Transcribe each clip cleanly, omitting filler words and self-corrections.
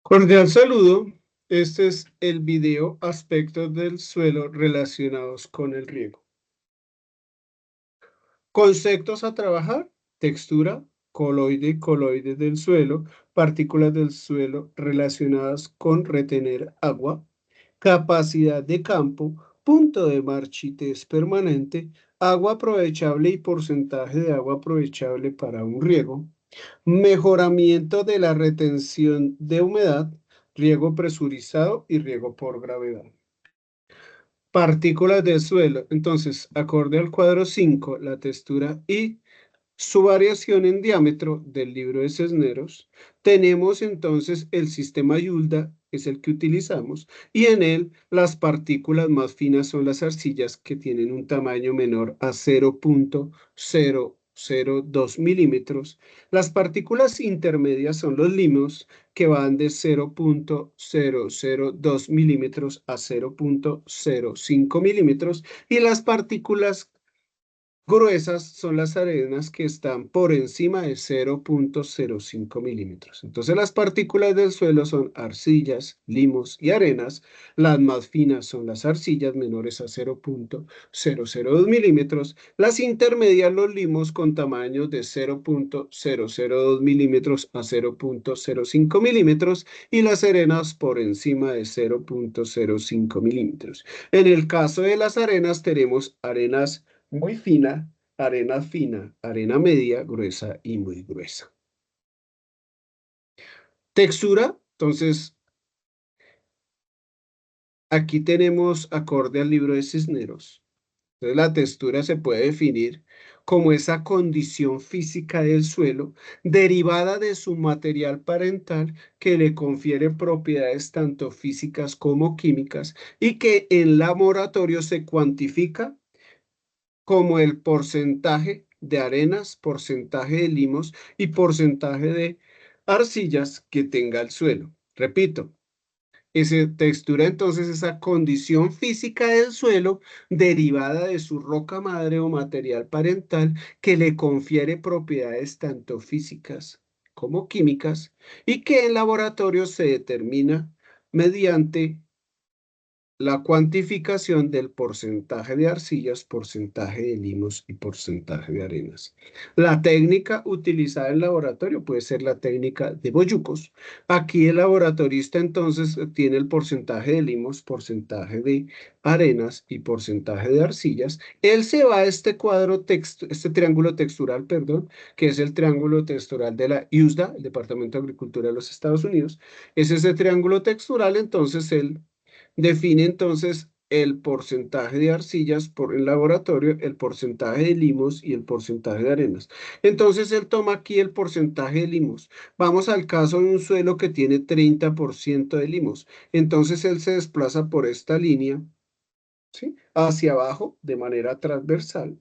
Cordial saludo. Este es el video Aspectos del suelo relacionados con el riego. Conceptos a trabajar: textura, coloide y coloides del suelo, partículas del suelo relacionadas con retener agua, capacidad de campo, punto de marchitez permanente, agua aprovechable y porcentaje de agua aprovechable para un riego, mejoramiento de la retención de humedad, riego presurizado y riego por gravedad. Partículas del suelo. Entonces, acorde al cuadro 5, la textura y su variación en diámetro del libro de Cisneros, tenemos entonces el sistema Yulda, que es el que utilizamos, y en él las partículas más finas son las arcillas que tienen un tamaño menor a 0,002 milímetros. Las partículas intermedias son los limos, que van de 0,002 milímetros a 0,05 milímetros, y las partículas gruesas son las arenas que están por encima de 0,05 milímetros. Entonces las partículas del suelo son arcillas, limos y arenas. Las más finas son las arcillas menores a 0,002 milímetros. Las intermedias, los limos con tamaños de 0,002 milímetros a 0,05 milímetros. Y las arenas por encima de 0,05 milímetros. En el caso de las arenas tenemos arenas muy fina, arena media, gruesa y muy gruesa. Textura, entonces, aquí tenemos acorde al libro de Cisneros. Entonces, la textura se puede definir como esa condición física del suelo derivada de su material parental que le confiere propiedades tanto físicas como químicas y que en laboratorio se cuantifica como el porcentaje de arenas, porcentaje de limos y porcentaje de arcillas que tenga el suelo. Repito, esa textura entonces esa condición física del suelo derivada de su roca madre o material parental que le confiere propiedades tanto físicas como químicas y que en laboratorio se determina mediante la cuantificación del porcentaje de arcillas, porcentaje de limos y porcentaje de arenas. La técnica utilizada en laboratorio puede ser la técnica de Boyucos. Aquí el laboratorista entonces tiene el porcentaje de limos, porcentaje de arenas y porcentaje de arcillas. Él se va a este cuadro este triángulo textural, perdón, que es el triángulo textural de la USDA, el Departamento de Agricultura de los Estados Unidos. Es ese triángulo textural, entonces él define entonces el porcentaje de arcillas por el laboratorio, el porcentaje de limos y el porcentaje de arenas. Entonces él toma aquí el porcentaje de limos. Vamos al caso de un suelo que tiene 30% de limos. Entonces él se desplaza por esta línea, ¿sí?, hacia abajo de manera transversal.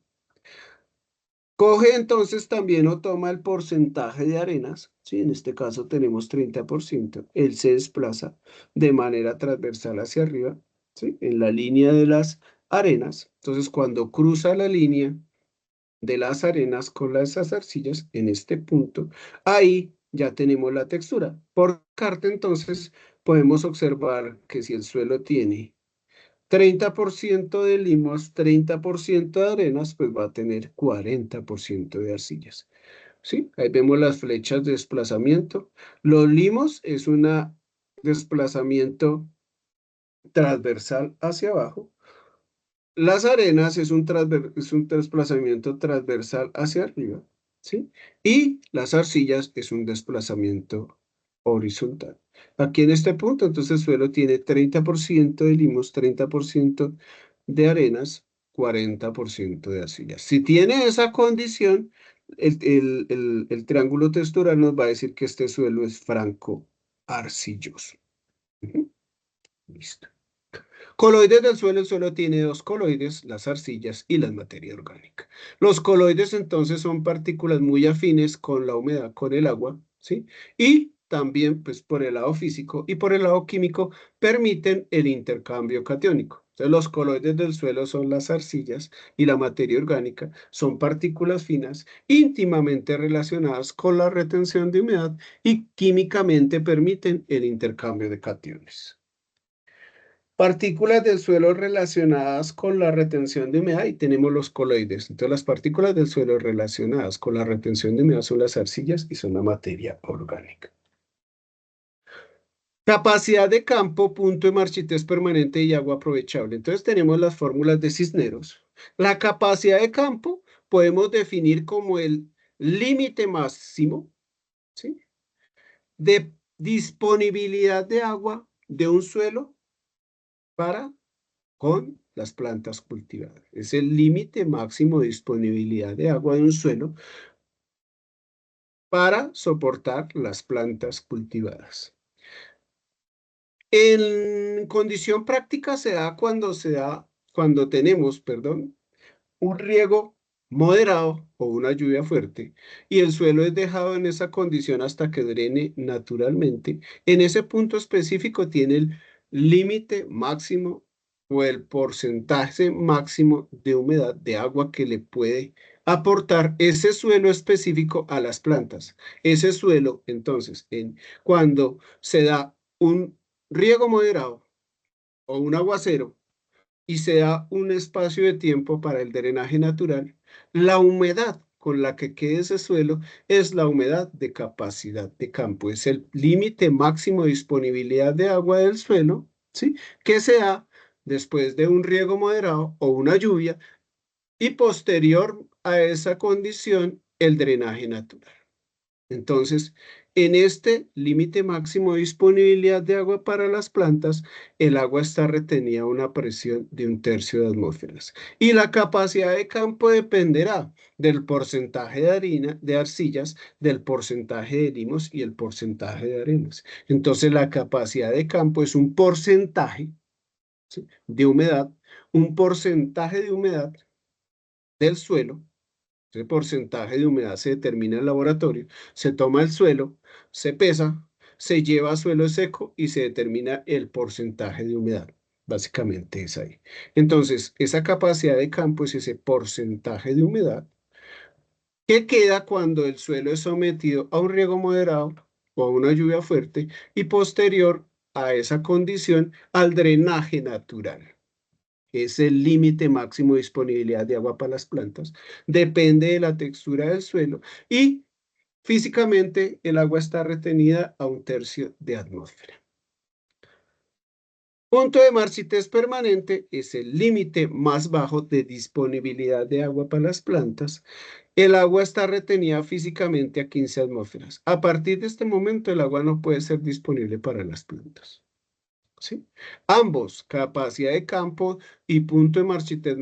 Coge entonces también o toma el porcentaje de arenas, ¿sí? En este caso tenemos 30%. Él se desplaza de manera transversal hacia arriba, ¿sí?, en la línea de las arenas. Entonces, cuando cruza la línea de las arenas con las arcillas, en este punto, ahí ya tenemos la textura. Por carta, entonces, podemos observar que si el suelo tiene 30% de limos, 30% de arenas, pues va a tener 40% de arcillas. ¿Sí? Ahí vemos las flechas de desplazamiento. Los limos es un desplazamiento transversal hacia abajo. Las arenas es un desplazamiento transversal hacia arriba, ¿sí? Y las arcillas es un desplazamiento horizontal. Aquí en este punto, entonces el suelo tiene 30% de limos, 30% de arenas, 40% de arcillas. Si tiene esa condición, el triángulo textural nos va a decir que este suelo es franco arcilloso. Ujú. Listo. Coloides del suelo, el suelo tiene dos coloides, las arcillas y la materia orgánica. Los coloides entonces son partículas muy afines con la humedad, con el agua, ¿sí? Y también, pues por el lado físico y por el lado químico, permiten el intercambio catiónico. Entonces, los coloides del suelo son las arcillas y la materia orgánica son partículas finas íntimamente relacionadas con la retención de humedad y químicamente permiten el intercambio de cationes. Partículas del suelo relacionadas con la retención de humedad y tenemos los coloides. Entonces, las partículas del suelo relacionadas con la retención de humedad son las arcillas y son la materia orgánica. Capacidad de campo, punto de marchitez permanente y agua aprovechable. Entonces tenemos las fórmulas de Cisneros. La capacidad de campo podemos definir como el límite máximo, ¿sí?, de disponibilidad de agua de un suelo para con las plantas cultivadas. Es el límite máximo de disponibilidad de agua de un suelo para soportar las plantas cultivadas. En condición práctica cuando tenemos, perdón, un riego moderado o una lluvia fuerte y el suelo es dejado en esa condición hasta que drene naturalmente. En ese punto específico tiene el límite máximo o el porcentaje máximo de humedad de agua que le puede aportar ese suelo específico a las plantas. Ese suelo, entonces, cuando se da un riego moderado o un aguacero y se da un espacio de tiempo para el drenaje natural, la humedad con la que quede ese suelo es la humedad de capacidad de campo. Es el límite máximo de disponibilidad de agua del suelo, ¿sí?, que se da después de un riego moderado o una lluvia y posterior a esa condición, el drenaje natural. Entonces, en este límite máximo de disponibilidad de agua para las plantas, el agua está retenida a una presión de 1/3 de atmósferas. Y la capacidad de campo dependerá del porcentaje de harina, de arcillas, del porcentaje de limos y el porcentaje de arenas. Entonces, la capacidad de campo es un porcentaje, ¿sí?, de humedad, un porcentaje de humedad del suelo. Ese porcentaje de humedad se determina en el laboratorio, se toma el suelo, se pesa, se lleva a suelo seco y se determina el porcentaje de humedad. Básicamente es ahí. Entonces, esa capacidad de campo es ese porcentaje de humedad que queda cuando el suelo es sometido a un riego moderado o a una lluvia fuerte y posterior a esa condición al drenaje natural. Es el límite máximo de disponibilidad de agua para las plantas, depende de la textura del suelo y físicamente el agua está retenida a 1/3 de atmósfera. Punto de marchitez permanente es el límite más bajo de disponibilidad de agua para las plantas. El agua está retenida físicamente a 15 atmósferas. A partir de este momento el agua no puede ser disponible para las plantas, ¿sí? Ambos, capacidad de campo y punto de marchitez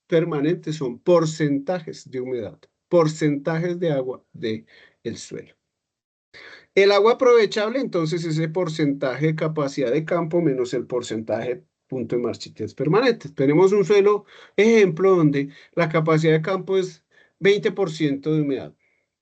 permanente, son porcentajes de humedad, porcentajes de agua del suelo. El agua aprovechable, entonces, ese porcentaje de capacidad de campo menos el porcentaje punto de marchitez permanente. Tenemos un suelo ejemplo donde la capacidad de campo es 20% de humedad.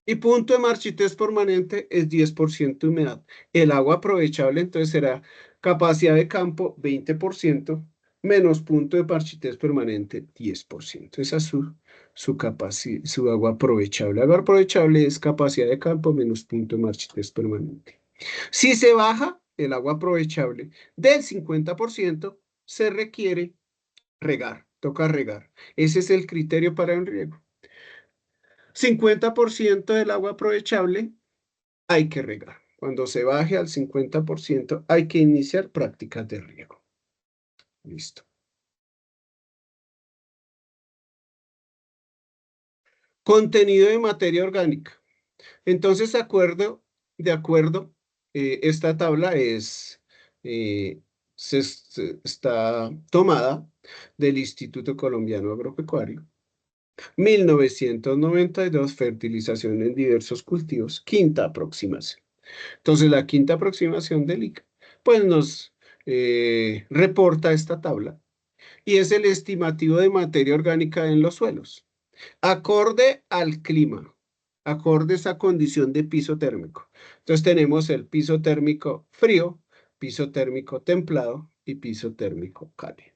Y punto de marchitez permanente es 10% de humedad. El agua aprovechable entonces será capacidad de campo 20% menos punto de marchitez permanente 10%. Esa es su agua aprovechable. Agua aprovechable es capacidad de campo menos punto de marchitez permanente. Si se baja el agua aprovechable del 50%, se requiere regar, toca regar. Ese es el criterio para el riego. 50% del agua aprovechable hay que regar. Cuando se baje al 50%, hay que iniciar prácticas de riego. Listo. Contenido de materia orgánica. Entonces, de acuerdo, esta tabla está tomada del Instituto Colombiano Agropecuario. 1992, fertilización en diversos cultivos, quinta aproximación. Entonces, la quinta aproximación del ICA, pues nos reporta esta tabla y es el estimativo de materia orgánica en los suelos. Acorde al clima, acorde a esa condición de piso térmico. Entonces tenemos el piso térmico frío, piso térmico templado y piso térmico cálido.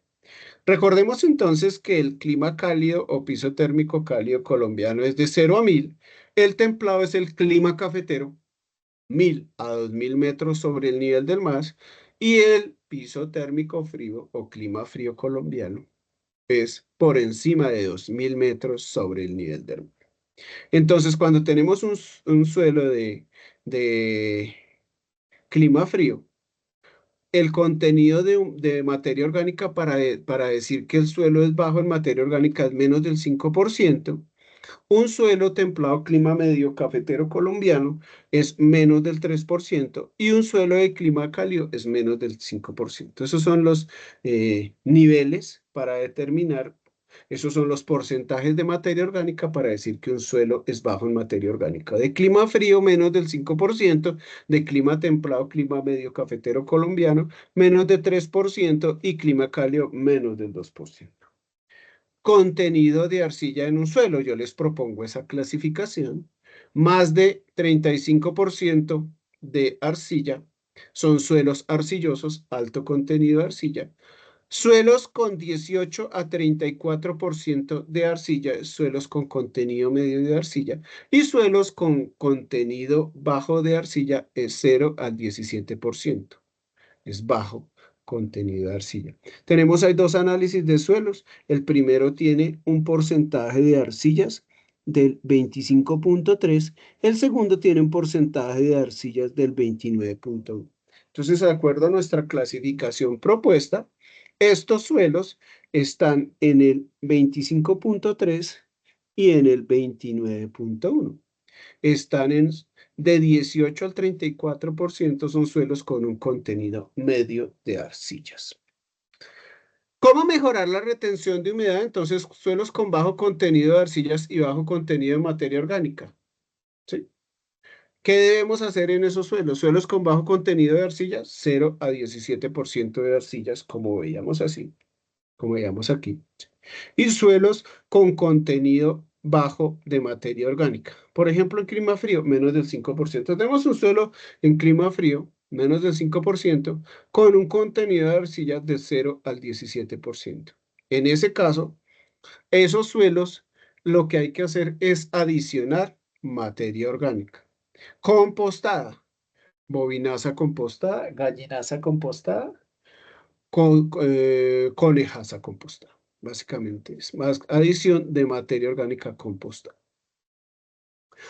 Recordemos entonces que el clima cálido o piso térmico cálido colombiano es de 0 a 1000. El templado es el clima cafetero, 1000 a 2000 metros sobre el nivel del mar. Y el piso térmico frío o clima frío colombiano es por encima de 2000 metros sobre el nivel del mar. Entonces, cuando tenemos un suelo de clima frío, el contenido de materia orgánica para decir que el suelo es bajo en materia orgánica es menos del 5%. Un suelo templado clima medio cafetero colombiano es menos del 3% y un suelo de clima cálido es menos del 5%. Esos son los niveles para determinar, esos son los porcentajes de materia orgánica para decir que un suelo es bajo en materia orgánica. De clima frío, menos del 5%, de clima templado, clima medio cafetero colombiano, menos de 3% y clima cálido, menos del 2%. Contenido de arcilla en un suelo. Yo les propongo esa clasificación. Más de 35% de arcilla son suelos arcillosos, alto contenido de arcilla. Suelos con 18 a 34% de arcilla, suelos con contenido medio de arcilla. Y suelos con contenido bajo de arcilla es 0 al 17%. Es bajo contenido de arcilla. Tenemos ahí dos análisis de suelos. El primero tiene un porcentaje de arcillas del 25.3, el segundo tiene un porcentaje de arcillas del 29.1. Entonces, de acuerdo a nuestra clasificación propuesta, estos suelos están en el 25.3 y en el 29.1. Están en de 18 al 34% son suelos con un contenido medio de arcillas. ¿Cómo mejorar la retención de humedad? Entonces, suelos con bajo contenido de arcillas y bajo contenido de materia orgánica. ¿Sí? ¿Qué debemos hacer en esos suelos? Suelos con bajo contenido de arcillas, 0 a 17% de arcillas, como veíamos así, como veíamos aquí. Y suelos con contenido bajo de materia orgánica. Por ejemplo, en clima frío, menos del 5%. Tenemos un suelo en clima frío, menos del 5%, con un contenido de arcilla de 0 al 17%. En ese caso, esos suelos, lo que hay que hacer es adicionar materia orgánica. Compostada, bobinaza compostada, gallinaza compostada, conejaza compostada. Básicamente es más adición de materia orgánica composta.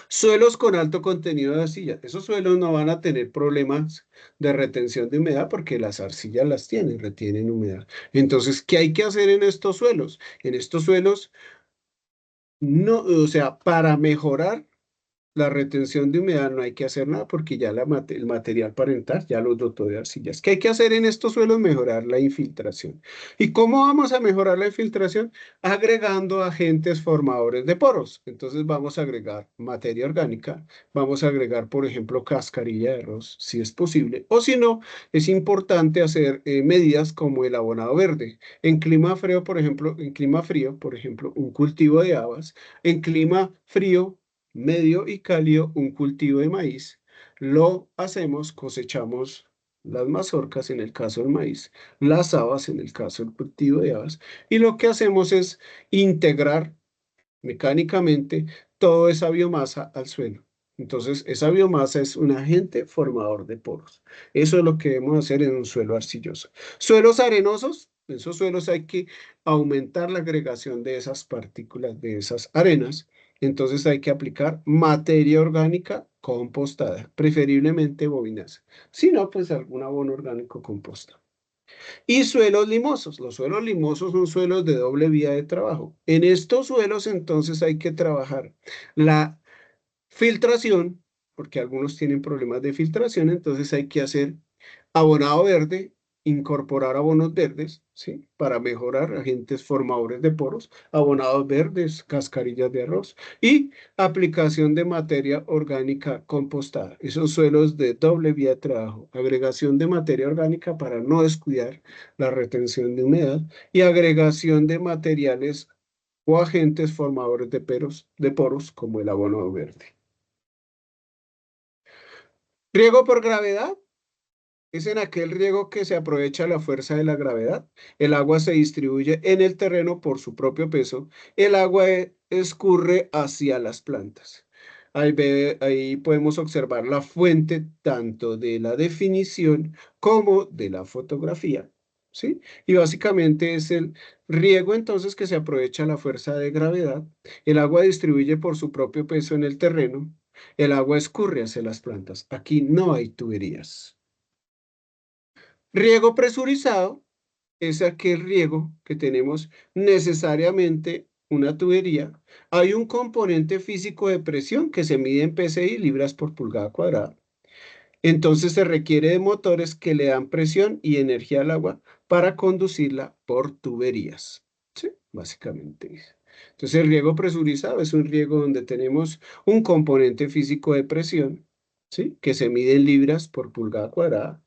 Suelos con alto contenido de arcilla. Esos suelos no van a tener problemas de retención de humedad porque las arcillas las tienen, retienen humedad. Entonces, ¿qué hay que hacer en estos suelos? En estos suelos, no, o sea, para mejorar la retención de humedad no hay que hacer nada porque ya el material parental ya lo dotó de arcillas. ¿Qué hay que hacer en estos suelos? Mejorar la infiltración. ¿Y cómo vamos a mejorar la infiltración? Agregando agentes formadores de poros. Entonces vamos a agregar materia orgánica, vamos a agregar, por ejemplo, cascarilla de arroz, si es posible. O si no, es importante hacer medidas como el abonado verde. En clima frío, por ejemplo, un cultivo de habas. En clima frío, medio y cálido, un cultivo de maíz. Lo hacemos, cosechamos las mazorcas en el caso del maíz, las habas en el caso del cultivo de habas, y lo que hacemos es integrar mecánicamente toda esa biomasa al suelo. Entonces, esa biomasa es un agente formador de poros. Eso es lo que debemos hacer en un suelo arcilloso. Suelos arenosos, en esos suelos hay que aumentar la agregación de esas partículas, de esas arenas. Entonces hay que aplicar materia orgánica compostada, preferiblemente bobinaza. Si no, pues algún abono orgánico composta. Y suelos limosos. Los suelos limosos son suelos de doble vía de trabajo. En estos suelos entonces hay que trabajar la filtración, porque algunos tienen problemas de filtración, entonces hay que hacer abonado verde, incorporar abonos verdes, ¿sí? Para mejorar agentes formadores de poros, abonados verdes, cascarillas de arroz y aplicación de materia orgánica compostada. Esos suelos de doble vía de trabajo, agregación de materia orgánica para no descuidar la retención de humedad y agregación de materiales o agentes formadores de poros como el abono verde. Riego por gravedad. Es en aquel riego que se aprovecha la fuerza de la gravedad. El agua se distribuye en el terreno por su propio peso. El agua escurre hacia las plantas. Ahí podemos observar la fuente tanto de la definición como de la fotografía. ¿Sí? Y básicamente es el riego entonces que se aprovecha la fuerza de gravedad. El agua distribuye por su propio peso en el terreno. El agua escurre hacia las plantas. Aquí no hay tuberías. Riego presurizado es aquel riego que tenemos necesariamente una tubería. Hay un componente físico de presión que se mide en PSI, libras por pulgada cuadrada. Entonces se requiere de motores que le dan presión y energía al agua para conducirla por tuberías. Sí, básicamente. Entonces el riego presurizado es un riego donde tenemos un componente físico de presión, ¿sí? Que se mide en libras por pulgada cuadrada.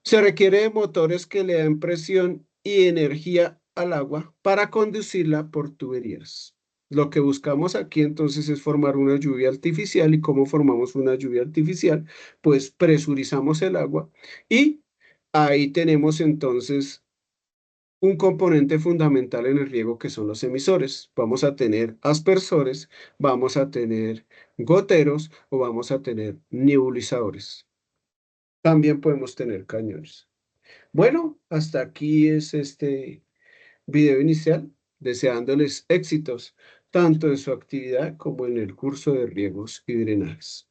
Se requiere de motores que le den presión y energía al agua para conducirla por tuberías. Lo que buscamos aquí entonces es formar una lluvia artificial. ¿Y cómo formamos una lluvia artificial? Pues presurizamos el agua y ahí tenemos entonces un componente fundamental en el riego que son los emisores. Vamos a tener aspersores, vamos a tener goteros o vamos a tener nebulizadores. También podemos tener cañones. Bueno, hasta aquí es este video inicial, deseándoles éxitos tanto en su actividad como en el curso de riegos y drenajes.